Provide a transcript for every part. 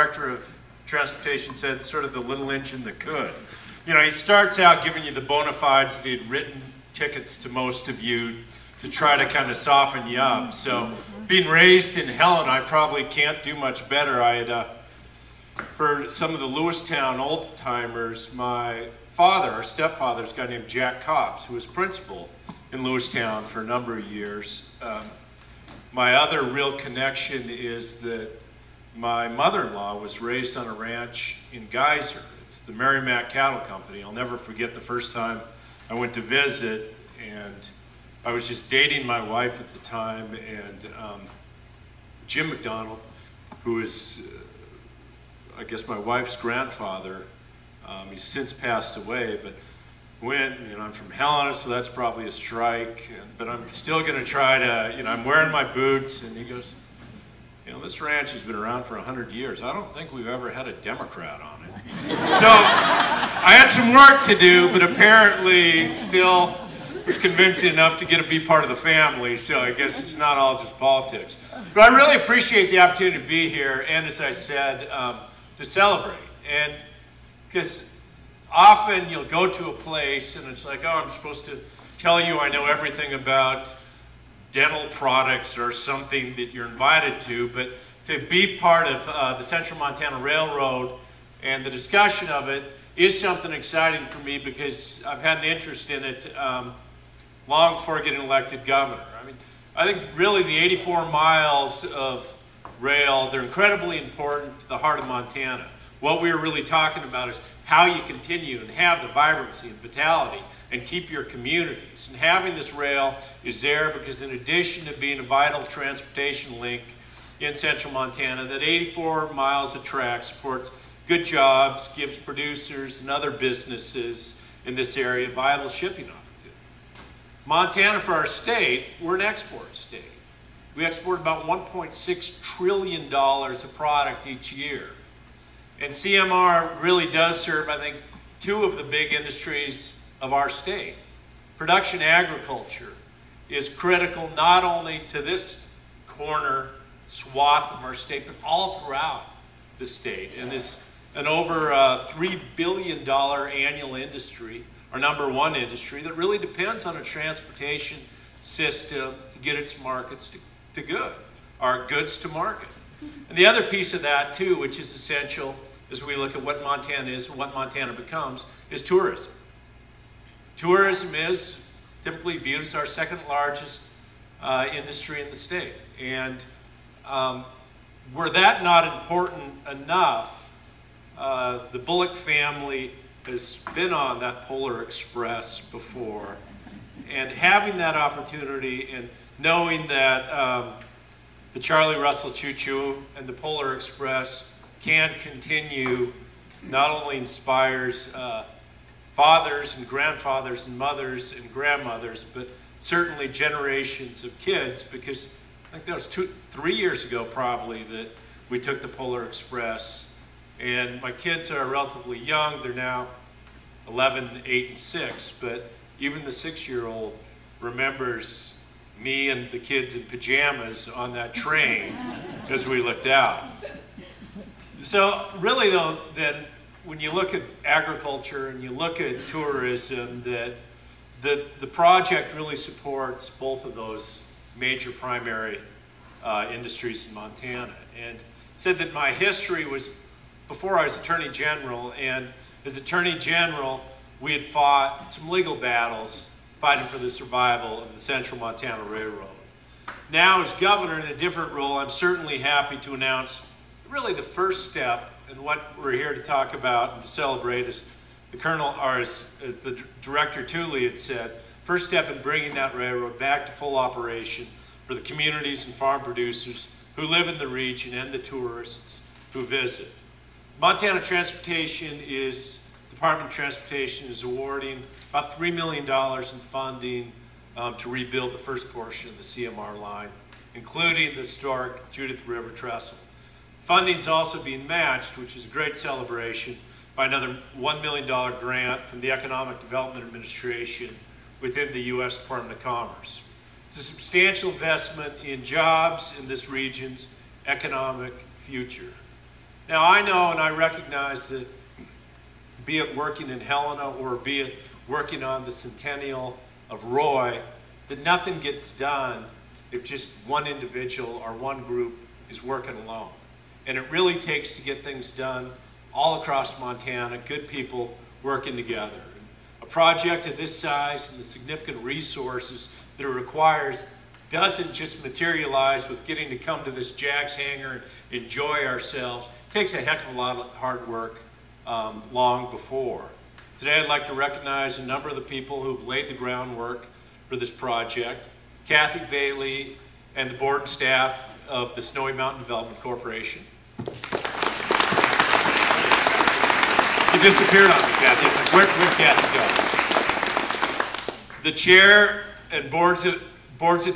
Director of Transportation said, sort of the little engine that could. You know, he starts out giving you the bona fides that he'd written tickets to most of you to try to kind of soften you up. So being raised in Helena, I probably can't do much better. I had, for some of the Lewistown old timers, my father, our stepfather's a guy named Jack Copps, who was principal in Lewistown for a number of years. My other real connection is that my mother-in-law was raised on a ranch in Geyser. It's the Merrimack Cattle Company. I'll never forget the first time I went to visit, and I was just dating my wife at the time, and Jim McDonald, who is, I guess, my wife's grandfather, he's since passed away, but went, you know, I'm from Helena, so that's probably a strike, but I'm still gonna try to, you know, I'm wearing my boots, and he goes, you know, this ranch has been around for 100 years. I don't think we've ever had a Democrat on it. So I had some work to do, but apparently still was convincing enough to get to be part of the family, so I guess it's not all just politics. But I really appreciate the opportunity to be here, and as I said, to celebrate. And because often you'll go to a place and it's like, oh, I'm supposed to tell you I know everything about dental products or something that you're invited to, but to be part of the Central Montana Railroad and the discussion of it is something exciting for me because I've had an interest in it long before getting elected governor. I mean, I think really the 84 miles of rail, they're incredibly important to the heart of Montana. What we're really talking about is how you continue and have the vibrancy and vitality and keep your communities. And having this rail is there because in addition to being a vital transportation link in Central Montana, that 84 miles of track supports good jobs, gives producers and other businesses in this area vital shipping opportunities. Montana, for our state, we're an export state. We export about $1.6 trillion of product each year. And CMR really does serve, I think, two of the big industries of our state. Production agriculture is critical not only to this corner swath of our state, but all throughout the state. And is an over $3 billion annual industry, our #1 industry, that really depends on a transportation system to get its markets to good, our goods to market. And the other piece of that too, which is essential as we look at what Montana is and what Montana becomes, is tourism. Tourism is typically viewed as our second largest industry in the state. And were that not important enough, the Bullock family has been on that Polar Express before. And having that opportunity and knowing that the Charlie Russell Choo Choo and the Polar Express can continue, not only inspires fathers and grandfathers and mothers and grandmothers, but certainly generations of kids, because I think that was 3 years ago probably that we took the Polar Express. And my kids are relatively young, they're now 11, 8, and 6, but even the 6-year-old remembers me and the kids in pajamas on that train as we looked out. So really though, then when you look at agriculture and you look at tourism, that the project really supports both of those major primary industries in Montana. And said that my history was before I was Attorney General, and as Attorney General, we had fought some legal battles fighting for the survival of the Central Montana Railroad. Now as governor in a different role, I'm certainly happy to announce really the first step in what we're here to talk about and to celebrate, as the Colonel, or as the Director Tooley had said, first step in bringing that railroad back to full operation for the communities and farm producers who live in the region and the tourists who visit. Montana Transportation Department of Transportation is awarding about $3 million in funding to rebuild the first portion of the CMR line, including the historic Judith River Trestle. Funding's also being matched, which is a great celebration, by another $1 million grant from the Economic Development Administration within the U.S. Department of Commerce. It's a substantial investment in jobs in this region's economic future. Now I know and I recognize that, be it working in Helena or be it working on the centennial of Roy, that nothing gets done if just one individual or one group is working alone. And it really takes to get things done all across Montana, good people working together. A project of this size and the significant resources that it requires doesn't just materialize with getting to come to this Jack's hangar and enjoy ourselves. It takes a heck of a lot of hard work long before. Today I'd like to recognize a number of the people who've laid the groundwork for this project. Kathy Bailey and the board and staff of the Snowy Mountain Development Corporation. You disappeared on me, Kathy. Where'd Kathy go? The chair and boards of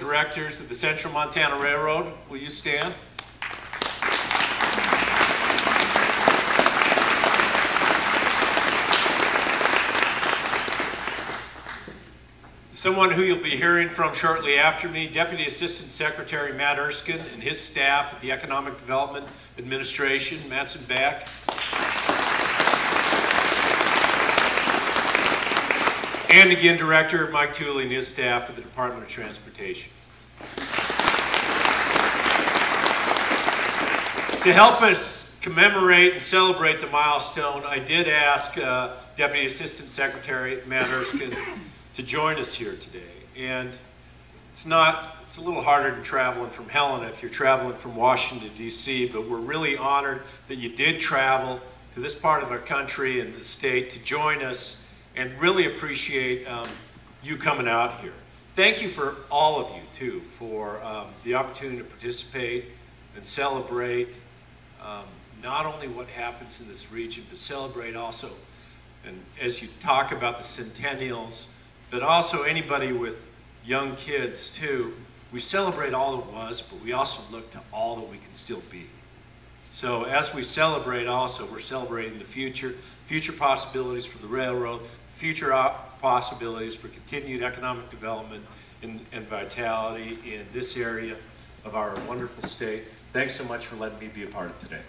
directors of the Central Montana Railroad, will you stand? Someone who you'll be hearing from shortly after me, Deputy Assistant Secretary Matt Erskine and his staff at the Economic Development Administration. Matt's in back. And again, Director Mike Tooley and his staff at the Department of Transportation. To help us commemorate and celebrate the milestone, I did ask Deputy Assistant Secretary Matt Erskine to join us here today. And it's a little harder than traveling from Helena if you're traveling from Washington, D.C., but we're really honored that you did travel to this part of our country and the state to join us, and really appreciate you coming out here. Thank you for all of you, too, for the opportunity to participate and celebrate not only what happens in this region, but celebrate also, and as you talk about the centennials, but also anybody with young kids too, we celebrate all that was, but we also look to all that we can still be. So as we celebrate also, we're celebrating the future possibilities for the railroad, future possibilities for continued economic development and vitality in this area of our wonderful state. Thanks so much for letting me be a part of today.